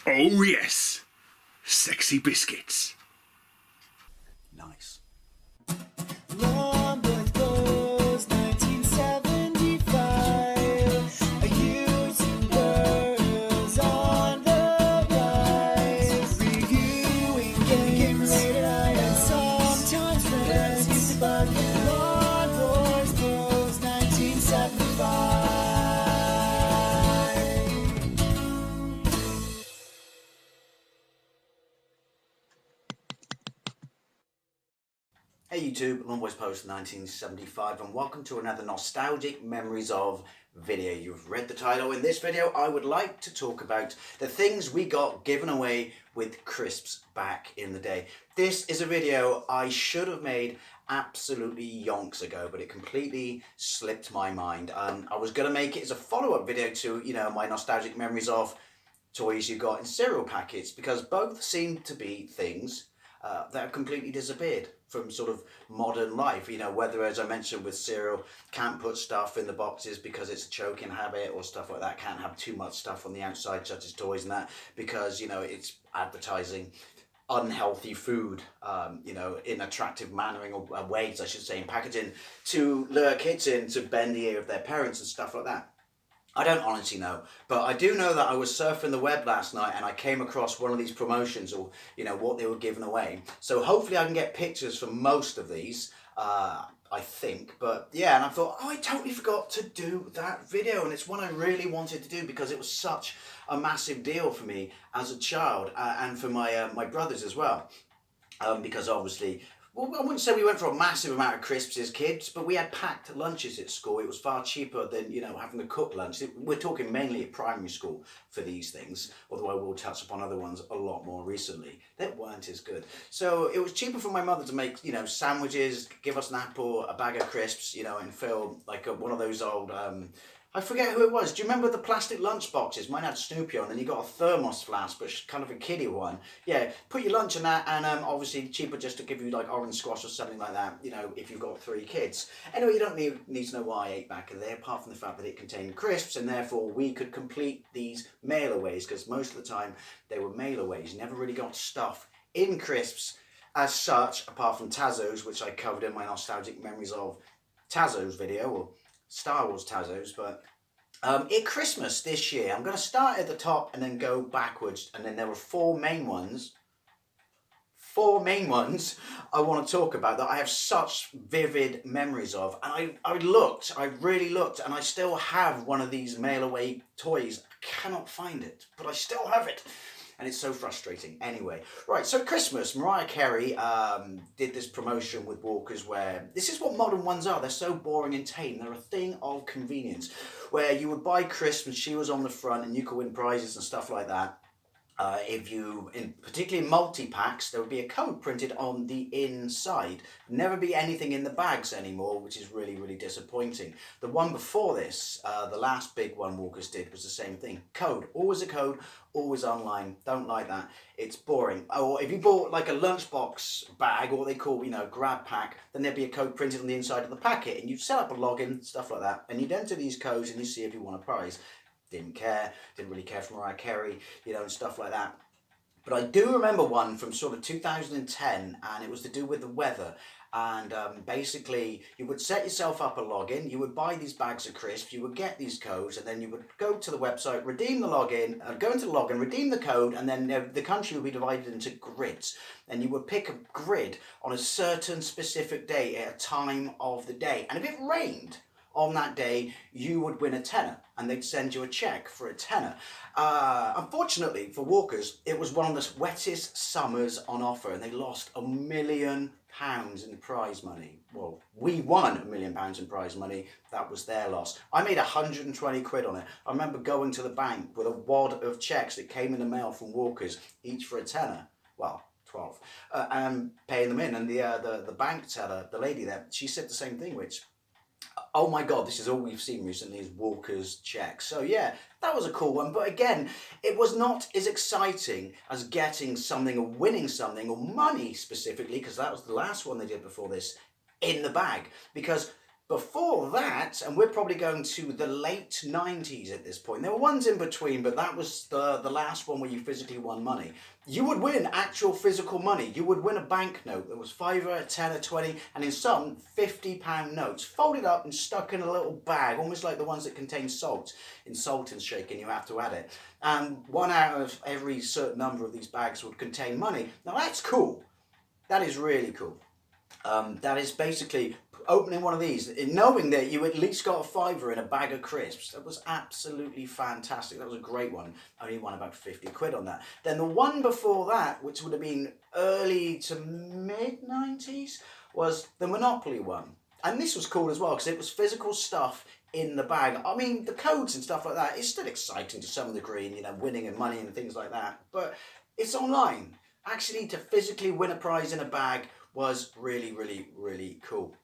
Oh yes, sexy biscuits. Nice. Long Boys Blues, 1975. A YouTuber is on the rise. Reviewing games and sometimes friends used to bug him. Long Boys Blues, 1975. Hey YouTube, Long Boys Post 1975, and welcome to another nostalgic memories of video. You've read the title. In this video I would like to talk about the things we got given away with crisps back in the day. This is a video I should have made absolutely yonks ago, but it completely slipped my mind. I was going to make it as a follow-up video to, my nostalgic memories of toys you got in cereal packets, because both seem to be things that have completely disappeared from sort of modern life. Whether, as I mentioned with cereal, can't put stuff in the boxes because it's a choking habit or stuff like that, can't have too much stuff on the outside such as toys and that because, it's advertising unhealthy food, in attractive mannering or ways, I should say, in packaging to lure kids in to bend the ear of their parents and stuff like that. I don't honestly know, but I do know that I was surfing the web last night and I came across one of these promotions, or what they were giving away. So hopefully I can get pictures for most of these, I think. But yeah, and I thought, I totally forgot to do that video, and it's one I really wanted to do because it was such a massive deal for me as a child, and for my brothers as well, because obviously, well, I wouldn't say we went for a massive amount of crisps as kids, but we had packed lunches at school. It was far cheaper than, having to cook lunch. We're talking mainly at primary school for these things, although I will touch upon other ones a lot more recently that weren't as good. So it was cheaper for my mother to make, sandwiches, give us an apple, a bag of crisps, and fill like one of those old, I forget who it was. Do you remember the plastic lunch boxes? Mine had Snoopy on, and you got a thermos flask, but kind of a kiddie one. Yeah, put your lunch in that, and obviously cheaper just to give you like orange squash or something like that, if you've got 3 kids. Anyway, you don't need to know why I ate back in there, apart from the fact that it contained crisps, and therefore we could complete these mail-aways, because most of the time they were mail-aways. You never really got stuff in crisps as such, apart from Tazos, which I covered in my nostalgic memories of Tazos video, or Star Wars Tazos. But at Christmas this year, I'm going to start at the top and then go backwards, and then there were four main ones I want to talk about that I have such vivid memories of. And I really looked, and I still have one of these mail away toys. I cannot find it, but I still have it. And it's so frustrating. Anyway, right, so Christmas, Mariah Carey did this promotion with Walkers where, this is what modern ones are, they're so boring and tame, they're a thing of convenience, where you would buy crisps and she was on the front and you could win prizes and stuff like that. If you, particularly in multi-packs, there would be a code printed on the inside. Never be anything in the bags anymore, which is really, really disappointing. The one before this, the last big one Walkers did, was the same thing. Code, always a code, always online. Don't like that. It's boring. Or if you bought like a lunchbox bag, or what they call, grab pack, then there'd be a code printed on the inside of the packet, and you'd set up a login, stuff like that, and you'd enter these codes and you see if you won a prize. Didn't really care for Mariah Carey, and stuff like that. But I do remember one from sort of 2010, and it was to do with the weather. And basically, you would set yourself up a login, you would buy these bags of crisps, you would get these codes, and then you would go to the website, redeem the login, go into the login, redeem the code, and then the country would be divided into grids. And you would pick a grid on a certain specific day at a time of the day. And if it rained on that day, you would win a tenner, and they'd send you a check for a tenner. Unfortunately for Walkers, it was one of the wettest summers on offer, and they lost £1 million in prize money. Well, we won £1 million in prize money. That was their loss. I made 120 quid on it. I remember going to the bank with a wad of checks that came in the mail from Walkers, each for a tenner. Well, 12, and paying them in. And the bank teller, the lady there, she said the same thing, which, oh my God, this is all we've seen recently is Walker's checks. So yeah, that was a cool one. But again, it was not as exciting as getting something or winning something, or money specifically, because that was the last one they did before this, in the bag. Because Before that, and we're probably going to the late 90s at this point, there were ones in between, but that was the last one where you physically won money. You would win actual physical money. You would win a banknote that was £5, a 10, a 20, and in some £50 notes, folded up and stuck in a little bag, almost like the ones that contain salt. In Salt and Shaken, you have to add it. And one out of every certain number of these bags would contain money. Now that's cool. That is really cool. That is basically opening one of these, knowing that you at least got a £5 in a bag of crisps. That was absolutely fantastic. That was a great one. I only won about 50 quid on that. Then the one before that, which would have been early to mid 90s, was the Monopoly one. And this was cool as well, because it was physical stuff in the bag. I mean, the codes and stuff like that, it's still exciting to some degree, you know, winning and money and things like that. But it's online. Actually, to physically win a prize in a bag was really, really, really cool.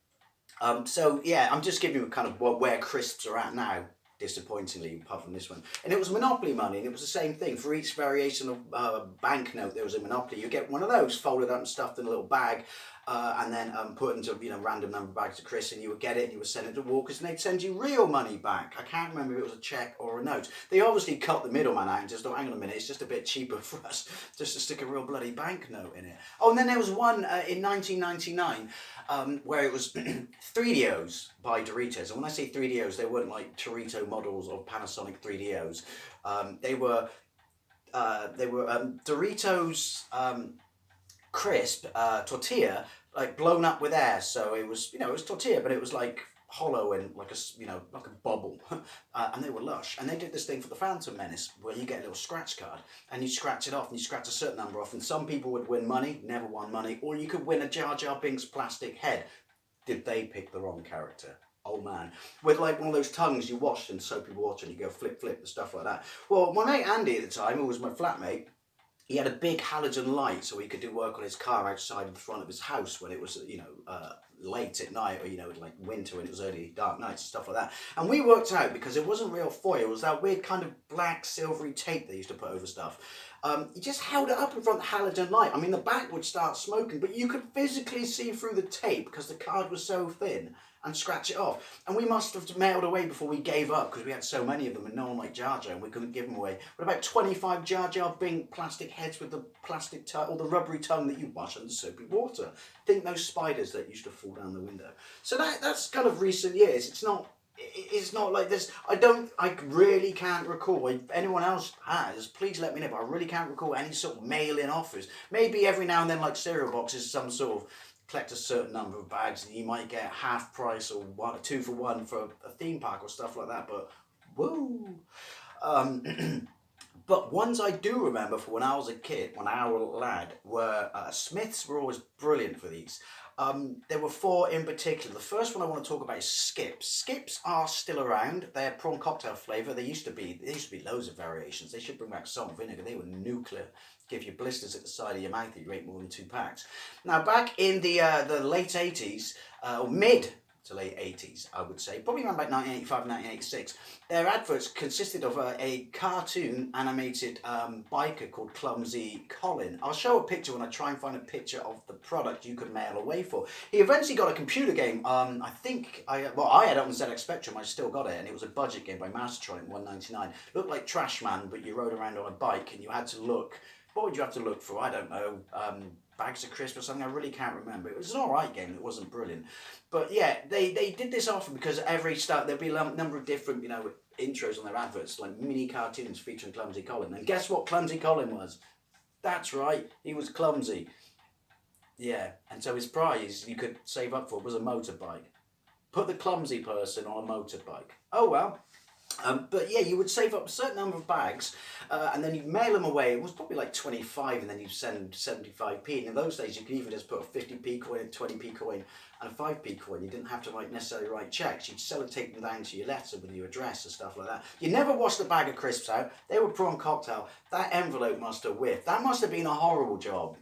So yeah, I'm just giving you kind of where crisps are at now, disappointingly, apart from this one. And it was Monopoly money, and it was the same thing. For each variation of banknote, there was a Monopoly. You get one of those folded up and stuffed in a little bag, and then put into, you know, random number of bags of crisps, and you would get it and you would send it to Walkers, and they'd send you real money back. I can't remember if it was a cheque or a note. They obviously cut the middleman out and just thought, hang on a minute, it's just a bit cheaper for us just to stick a real bloody banknote in it. Oh, and then there was one in 1999 where it was 3DOs by Doritos. And when I say 3DOs, they weren't like Torito models or Panasonic 3DOs. They were Doritos crisp tortilla, like blown up with air. So it was, you know, it was tortilla, but it was like hollow and like a, you know, like a bubble. And they were lush. And they did this thing for the Phantom Menace where you get a little scratch card and you scratch it off and you scratch a certain number off, and some people would win money, never won money, or you could win a Jar Jar Binks plastic head. Did they pick the wrong character? Oh man, with like one of those tongues you wash in soapy water and you go flip flip and stuff like that. Well, my mate Andy at the time, who was my flatmate, he had a big halogen light so he could do work on his car outside in front of his house when it was, you know, late at night, or, you know, like winter when it was early dark nights and stuff like that. And we worked out, because it wasn't real foil, it was that weird kind of black silvery tape they used to put over stuff. You just held it up in front of the halogen light. I mean, the back would start smoking, but you could physically see through the tape because the card was so thin, and scratch it off. And we must have mailed away before we gave up, because we had so many of them and no one liked Jar Jar and we couldn't give them away. But about 25 Jar Jar Bink plastic heads with the plastic tongue, or the rubbery tongue that you wash under soapy water. Think those spiders that used to fall down the window. So that's kind of recent years. It's not like this. I really can't recall. If anyone else has, please let me know. But I really can't recall any sort of mail-in offers. Maybe every now and then, like cereal boxes, some sort of collect a certain number of bags and you might get half price or 2 for 1 for a theme park or stuff like that. But woo. But ones I do remember for when I was a kid, when I was a lad, were Smiths were always brilliant for these. There were 4 in particular. The first one I want to talk about is Skips. Skips are still around. They're prawn cocktail flavour. There used to be loads of variations. They should bring back salt and vinegar. They were nuclear. Give you blisters at the side of your mouth if you ate more than 2 packs. Now, back in the late 80s, or mid to late 80s, I would say, probably around about 1985, 1986, their adverts consisted of a cartoon animated biker called Clumsy Colin. I'll show a picture when I try and find a picture of the product you could mail away for. He eventually got a computer game. I had it on ZX Spectrum. I still got it, and it was a budget game by Mastertronic, $1.99. Looked like Trash Man, but you rode around on a bike and you had to look. What would you have to look for? I don't know. Bags of crisps or something. I really can't remember. It was an alright game. It wasn't brilliant. But yeah, they did this often because every start there'd be a number of different, you know, intros on their adverts, like mini cartoons featuring Clumsy Colin. And guess what Clumsy Colin was? That's right. He was clumsy. Yeah. And so his prize you could save up for was a motorbike. Put the clumsy person on a motorbike. Oh well. But yeah, you would save up a certain number of bags and then you'd mail them away. It was probably like 25 and then you'd send 75p. And in those days, you could even just put a 50p coin, a 20p coin and a 5p coin. You didn't have to necessarily write checks. You'd sellotape them down to your letter with your address and stuff like that. You never washed a bag of crisps out. They were prawn cocktail. That envelope must have whiffed. That must have been a horrible job.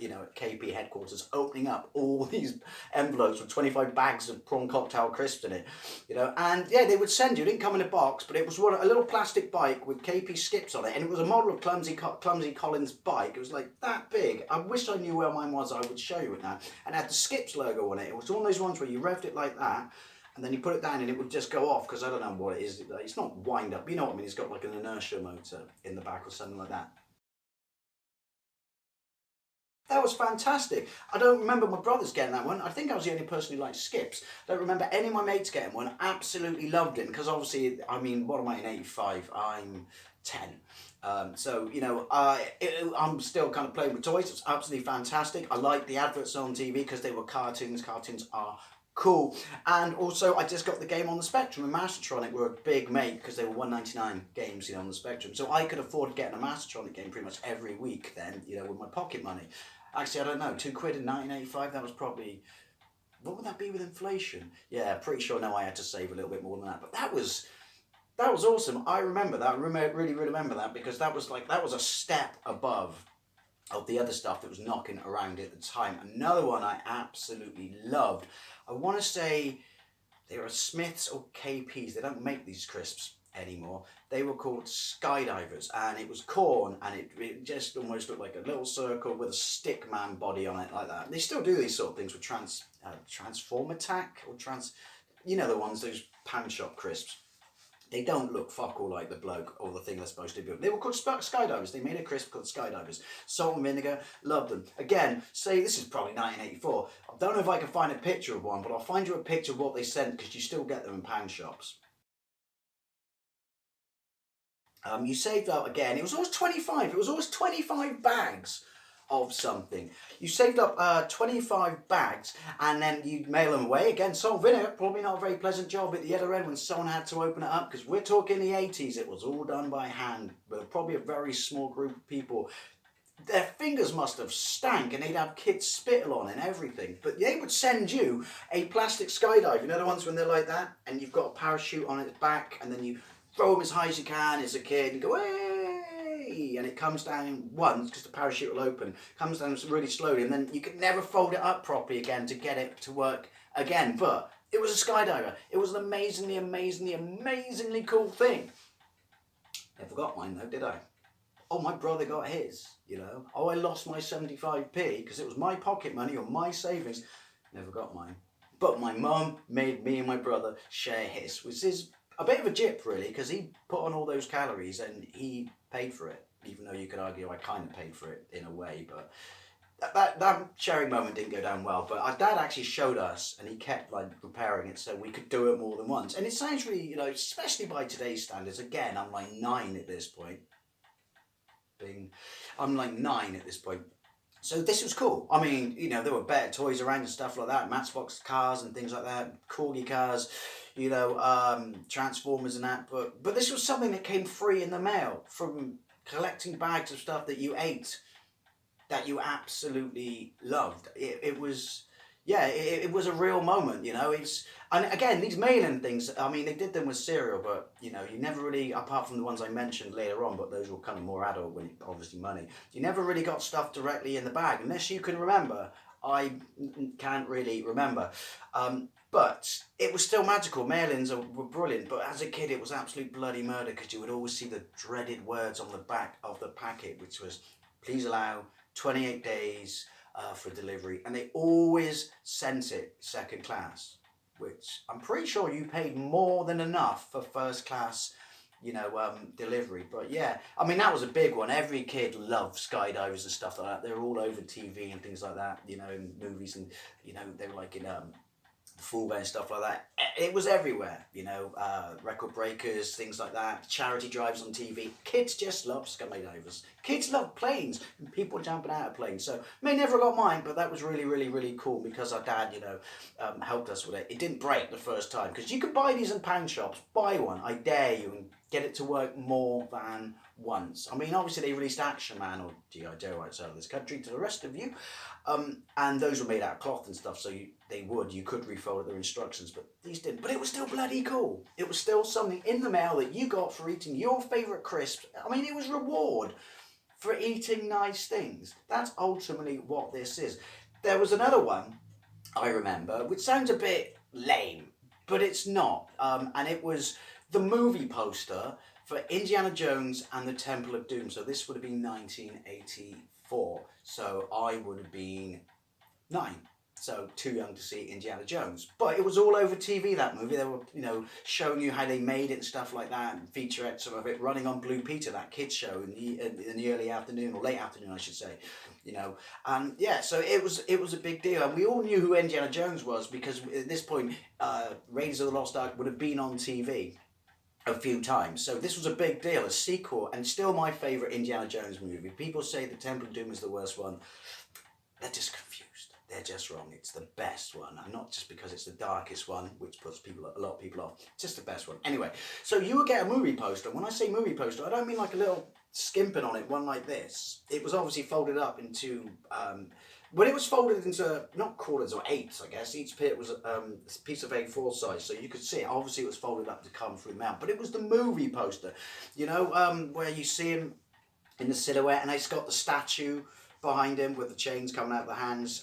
You know, at KP headquarters, opening up all these envelopes with 25 bags of prawn cocktail crisps in it, you know, and yeah, they would send you. It didn't come in a box, but it was a little plastic bike with KP Skips on it, and it was a model of Clumsy Colin's bike. It was like that big. I wish I knew where mine was. I would show you it now. And it had the Skips logo on it. It was one of those ones where you revved it like that, and then you put it down and it would just go off, because I don't know what it is. It's not wind up, you know what I mean? It's got like an inertia motor in the back or something like that. That was fantastic. I don't remember my brothers getting that one. I think I was the only person who liked skips. I don't remember any of my mates getting one. Absolutely loved it, because obviously, I mean, what am I in 85? I'm 10. So, you know, I'm still kind of playing with toys. It's absolutely fantastic. I like the adverts on TV because they were cartoons. Cartoons are cool. And also, I just got the game on the Spectrum, and Mastertronic were a big mate because they were $1.99 games, you know, on the Spectrum. So I could afford getting a Mastertronic game pretty much every week then, you know, with my pocket money. Actually, I don't know, £2 in 1985, that was probably, what would that be with inflation? Yeah, pretty sure now I had to save a little bit more than that. But that was awesome. I remember that. I really remember that, because that was a step above of the other stuff that was knocking around at the time. Another one I absolutely loved. I want to say they were Smiths or KPs. They don't make these crisps anymore. They were called Skydivers, and it was corn, and it just almost looked like a little circle with a stick man body on it, like that. They still do these sort of things with Transform Attack, or you know, the ones, those pound shop crisps. They don't look fuck all like the bloke or the thing they're supposed to be. They were called Skydivers. They made a crisp called Skydivers. Salt and vinegar, loved them. Again, say this is probably 1984. I don't know if I can find a picture of one, but I'll find you a picture of what they sent, because you still get them in pound shops. You saved up again. It was always 25. It was always 25 bags of something. You saved up 25 bags, and then you'd mail them away. Again, salt and vinegar, probably not a very pleasant job at the other end when someone had to open it up, because we're talking the 80s. It was all done by hand, with probably a very small group of people. Their fingers must have stank, and they'd have kids spittle on and everything. But they would send you a plastic skydive. You know the ones when they're like that, and you've got a parachute on its back, and then you throw them as high as you can as a kid and go, hey, and it comes down once because the parachute will open, comes down really slowly, and then you can never fold it up properly again to get it to work again. But it was a skydiver. It was an amazingly cool thing. Never got mine though, did I? Oh, my brother got his, you know. Oh, I lost my 75p because it was my pocket money or my savings. Never got mine. But my mum made me and my brother share his, which is a bit of a jip, really, because he put on all those calories and he paid for it, even though you could argue I kind of paid for it in a way. But that sharing moment didn't go down well. But our dad actually showed us, and he kept like preparing it so we could do it more than once. And it sounds really, you know, especially by today's standards. Again, I'm like 9 at this point. I'm like 9 at this point. So this was cool. I mean, you know, there were better toys around and stuff like that, Matchbox cars and things like that, Corgi cars, you know, Transformers and that. But this was something that came free in the mail from collecting bags of stuff that you ate, that you absolutely loved. It was, yeah, it was a real moment, you know. And again, these mailing things, I mean, they did them with cereal, but, you know, you never really, apart from the ones I mentioned later on, but those were kind of more adult, when obviously money, you never really got stuff directly in the bag, unless you can remember. I can't really remember. But it was still magical. Mail-ins were brilliant, but as a kid, it was absolute bloody murder, because you would always see the dreaded words on the back of the packet, which was, please allow 28 days for delivery, and they always sent it second class, which I'm pretty sure you paid more than enough for first class, you know, delivery. But yeah, I mean, that was a big one. Every kid loved skydivers and stuff like that. They were all over TV and things like that, you know, in movies, and, you know, they were like in Full Bear and stuff like that. It was everywhere, you know, record breakers, things like that, charity drives on TV. Kids just love skydivers. Kids love planes and people jumping out of planes. So, I never got mine, but that was really cool, because our dad, you know, helped us with it. It didn't break the first time, because you could buy these in pound shops. Buy one, I dare you, and get it to work more than once. I mean, obviously they released Action Man or G.I. Joe outside of this country to the rest of you, and those were made out of cloth and stuff, so you could refold their instructions, but these didn't. But it was still bloody cool. It was still something in the mail that you got for eating your favourite crisps. I mean, it was reward for eating nice things. That's ultimately what this is. There was another one I remember, which sounds a bit lame, but it's not, and it was the movie poster for Indiana Jones and the Temple of Doom. So this would have been 1984. So I would have been 9. So too young to see Indiana Jones. But it was all over TV, that movie. They were, you know, showing you how they made it and stuff like that, and featurette some of it running on Blue Peter, that kids show in the early afternoon, or late afternoon I should say, you know. And yeah, so it was a big deal, and we all knew who Indiana Jones was, because at this point Raiders of the Lost Ark would have been on TV a few times. So this was a big deal, a sequel, and still my favourite Indiana Jones movie. People say the Temple of Doom is the worst one. They're just confused. They're just wrong. It's the best one, and not just because it's the darkest one, which puts a lot of people off. It's just the best one. Anyway, so you would get a movie poster. When I say movie poster, I don't mean like a little skimping on it, one like this. It was obviously folded up into, when it was folded into, not quarters or eighths, I guess, each bit was a piece of A4 size, so you could see it. Obviously it was folded up to come through the mount, but it was the movie poster, you know, where you see him in the silhouette, and it's got the statue behind him with the chains coming out of the hands.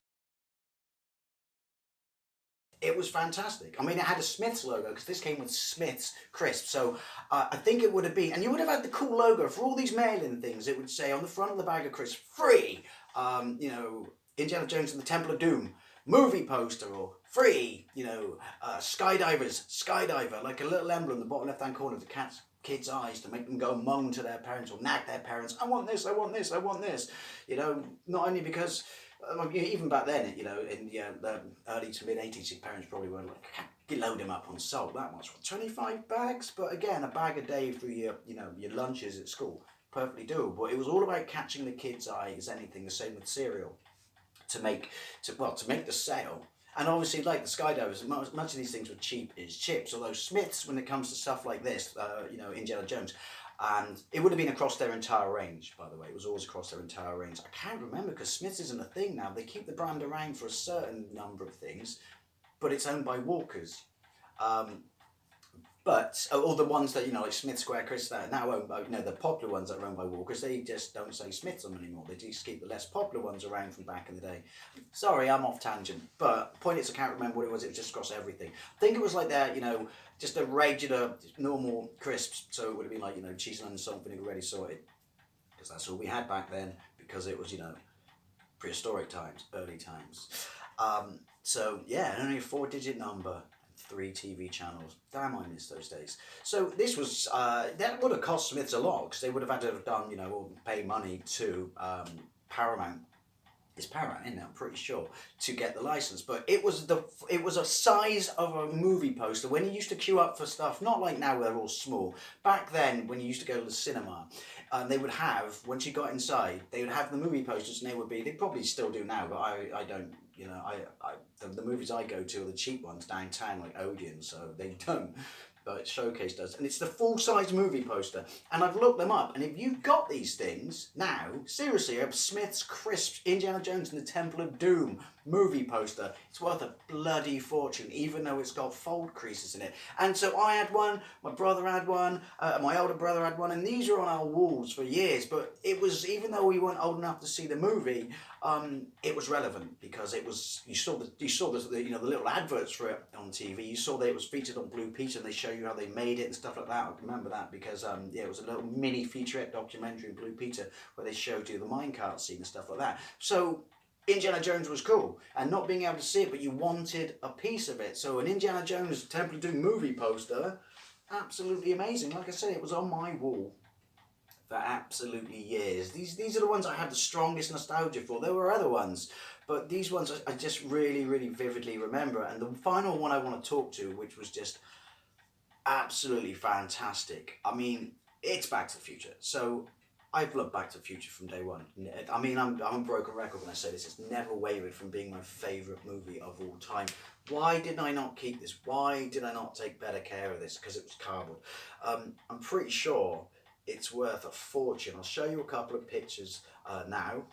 It was fantastic. I mean, it had a Smiths logo, because this came with Smiths crisp. So I think it would have been, and you would have had the cool logo for all these mail-in things. It would say on the front of the bag of crisps, free, you know, Indiana Jones and the Temple of Doom movie poster, or free, you know, skydiver, like a little emblem in the bottom left-hand corner to catch kids' eyes, to make them go moan to their parents or nag their parents, I want this, I want this, I want this. You know, not only because even back then, you know, in the early to mid 80s, your parents probably weren't like, you load them up on salt that much, what, 25 bags? But again, a bag a day through your, you know, your lunches at school, perfectly doable. It was all about catching the kids' eyes, anything. The same with cereal, to make the sale. And obviously, like the skydivers, much of these things were cheap as chips. Although Smiths, when it comes to stuff like this, you know, Indiana Jones, and it would have been across their entire range, by the way. It was always across their entire range. I can't remember, because Smiths isn't a thing now. They keep the brand around for a certain number of things, but it's owned by Walkers. But all the ones that, you know, like Smith Square Crisps that are now owned by, you know, the popular ones that are owned by Walkers, they just don't say Smiths on them anymore. They just keep the less popular ones around from back in the day. Sorry, I'm off tangent. But the point is, I can't remember what it was. It was just across everything. I think it was like that, you know, just a regular, normal crisps. So it would have been like, you know, cheese and onion, salt, vinegar, ready sorted. Because that's all we had back then. Because it was, you know, prehistoric times, early times. So yeah, only a 4-digit number. 3 TV channels. Damn, I miss those days. So this was, that would have cost Smiths a lot, because they would have had to have done, you know, or pay money to Paramount. It's Paramount, isn't it? I'm pretty sure, to get the license. But it was a size of a movie poster. When you used to queue up for stuff, not like now where they're all small. Back then, when you used to go to the cinema, they would have, once you got inside, they would have the movie posters, and they probably still do now, but I don't, you know, the movies I go to are the cheap ones downtown, like Odeon, so they don't. But Showcase does, and it's the full-size movie poster. And I've looked them up, and if you've got these things now, seriously, a Smith's Crisp Indiana Jones and the Temple of Doom movie poster, it's worth a bloody fortune, even though it's got fold creases in it. And so I had one, my brother had one, my older brother had one, and these are on our walls for years. But it was, even though we weren't old enough to see the movie, it was relevant, because it was, you saw the you know, the little adverts for it on TV. You saw that it was featured on Blue Peter, and they show you how they made it and stuff like that. I remember that, because yeah, it was a little mini featurette documentary in Blue Peter where they showed you the minecart scene and stuff like that. So Indiana Jones was cool, and not being able to see it, but you wanted a piece of it. So an Indiana Jones Temple of Doom movie poster, absolutely amazing. Like I said, it was on my wall for absolutely years. These are the ones I have the strongest nostalgia for. There were other ones, but these ones I just really, really vividly remember. And the final one I want to talk to, which was just absolutely fantastic. I mean, it's Back to the Future. So I've loved Back to the Future from day one. I mean, I'm a broken record when I say this. It's never wavered from being my favourite movie of all time. Why did I not keep this? Why did I not take better care of this? Because it was cardboard. I'm pretty sure it's worth a fortune. I'll show you a couple of pictures now.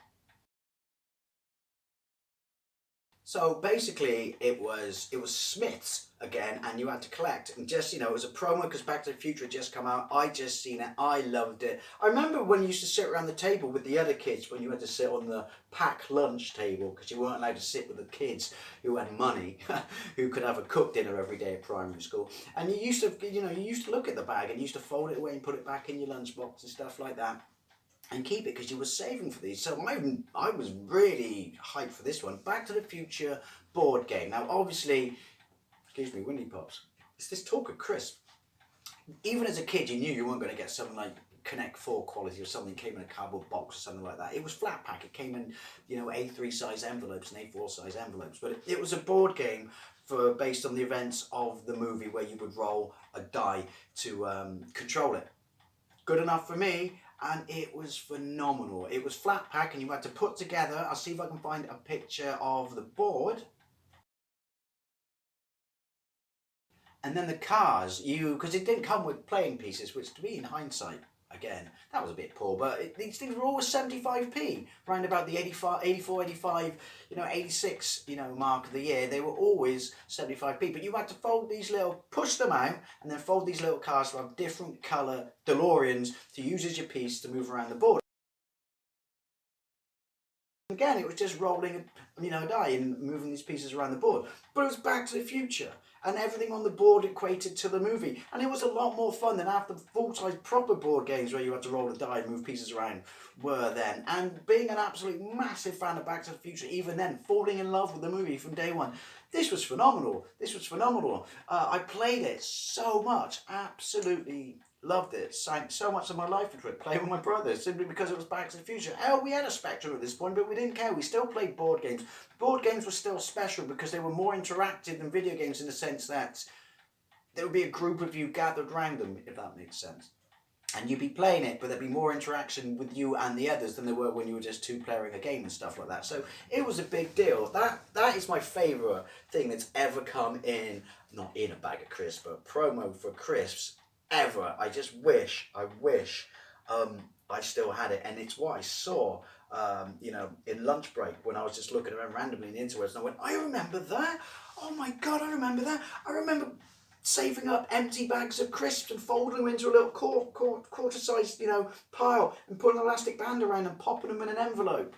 So basically, it was Smiths again, and you had to collect. And just, you know, it was a promo because Back to the Future had just come out. I just seen it. I loved it. I remember when you used to sit around the table with the other kids, when you had to sit on the pack lunch table, because you weren't allowed to sit with the kids who had money, who could have a cooked dinner every day at primary school. And you used to, you know, you used to look at the bag and you used to fold it away and put it back in your lunchbox and stuff like that. and keep it because you were saving for these. So I was really hyped for this one. Back to the Future board game. Now, obviously, excuse me, Windy Pops, it's this talk of crisp. Even as a kid, you knew you weren't going to get something like Connect 4 quality or something came in a cardboard box or something like that. It was flat pack. It came in, A3 size envelopes and A4 size envelopes. But it was a board game based on the events of the movie where you would roll a die to control it. Good enough for me, and it was phenomenal. It was flat pack, and you had to put together. I'll see if I can find a picture of the board. And then the cars, because it didn't come with playing pieces, which to me in hindsight, again, that was a bit poor, but these things were always 75p, round about the 84, 85, 86, mark of the year. They were always 75p, but you had to push them out, and then fold these little cars to have different colour DeLoreans to use as your piece to move around the board. Again, it was just rolling a die and moving these pieces around the board. But it was Back to the Future, and everything on the board equated to the movie. And it was a lot more fun than half the full-size proper board games where you had to roll a die and move pieces around were then. And being an absolute massive fan of Back to the Future, even then, falling in love with the movie from day one, this was phenomenal. I played it so much, absolutely loved it, sank so much of my life into it, playing with my brothers, simply because it was Back to the Future. We had a Spectrum at this point, but we didn't care. We still played board games. Board games were still special because they were more interactive than video games in the sense that there would be a group of you gathered around them, if that makes sense. And you'd be playing it, but there'd be more interaction with you and the others than there were when you were just two-playing a game and stuff like that. So it was a big deal. That is my favourite thing that's ever come in, not in a bag of crisps, but promo for crisps ever. I wish I still had it, and it's what I saw in lunch break when I was just looking around randomly in the interwebs, and I went, I remember that. Oh my god, I remember that. I remember saving up empty bags of crisps and folding them into a little quarter-sized pile and putting an elastic band around and popping them in an envelope.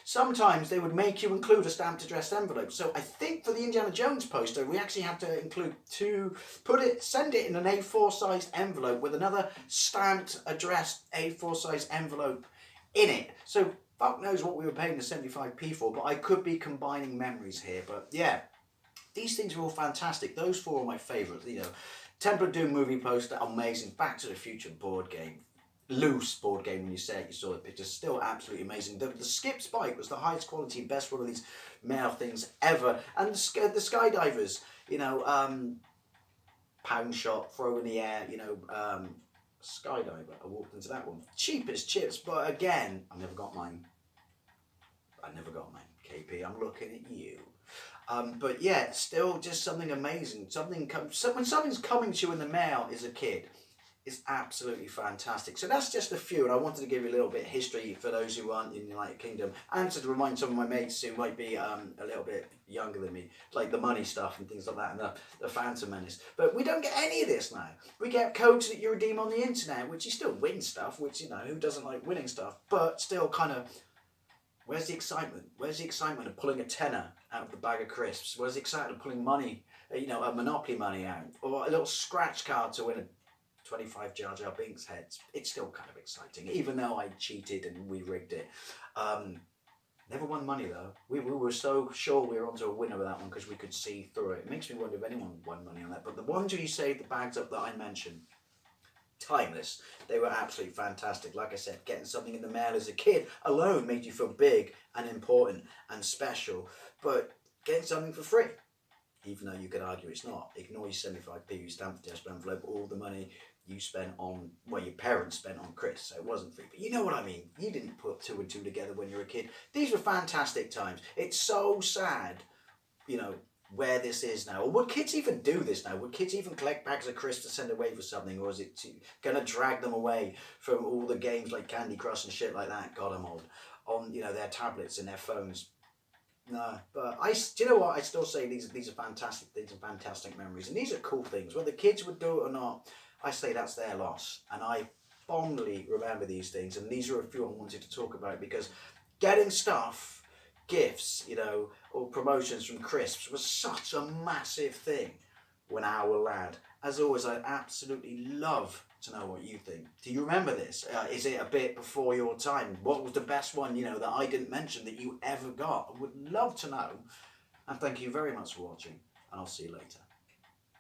Sometimes they would make you include a stamped addressed envelope. So I think for the Indiana Jones poster, we actually had to include send it in an A4 sized envelope with another stamped addressed A4 sized envelope in it. So fuck knows what we were paying the 75p for, but I could be combining memories here. But yeah, these things are all fantastic. Those four are my favourites. Temple of Doom movie poster, amazing. Back to the Future board game, loose board game when you saw the pictures, still absolutely amazing. The Skip Spike was the highest quality, best one of these male things ever. And the skydivers, pound shot, throw in the air, skydiver. I walked into that one. Cheap as chips, but again, I never got mine. KP, I'm looking at you. But yeah, still just something amazing. When something's coming to you in the mail as a kid, it's absolutely fantastic. So that's just a few, and I wanted to give you a little bit of history for those who aren't in the United Kingdom, and to remind some of my mates who might be a little bit younger than me, like the money stuff and things like that, and the Phantom Menace. But we don't get any of this now. We get codes that you redeem on the internet, which you still win stuff, which, who doesn't like winning stuff, but still kind of, where's the excitement? Where's the excitement of pulling a tenner out of the bag of crisps? Where's the excitement of pulling money, a Monopoly money out? Or a little scratch card to win a 25 Jar Jar Binks heads? It's still kind of exciting, even though I cheated and we rigged it. Never won money though. We were so sure we were onto a winner with that one because we could see through it. It makes me wonder if anyone won money on that. But the ones who you saved the bags up that I mentioned, timeless. They were absolutely fantastic. Like I said, getting something in the mail as a kid alone made you feel big and important and special. But getting something for free, even though you could argue it's not. Ignore your 75p you stamped addressed envelope, all the money you spent on, your parents spent on Chris, so it wasn't free. But you know what I mean. You didn't put two and two together when you were a kid. These were fantastic times. It's so sad, where this is now. Or would kids even do this now? Would kids even collect bags of crisps to send away for something? Or is it going to drag them away from all the games like Candy Crush and shit like that, God I'm old, on their tablets and their phones? No, but do you know what? I still say these are fantastic things and fantastic memories. And these are cool things. Whether kids would do it or not, I say that's their loss. And I fondly remember these things. And these are a few I wanted to talk about because getting stuff, gifts, or promotions from crisps was such a massive thing when I was a lad. As always, I'd absolutely love to know what you think. Do you remember this? Is it a bit before your time? What was the best one, you know, that I didn't mention that you ever got? I would love to know. And thank you very much for watching, and I'll see you later.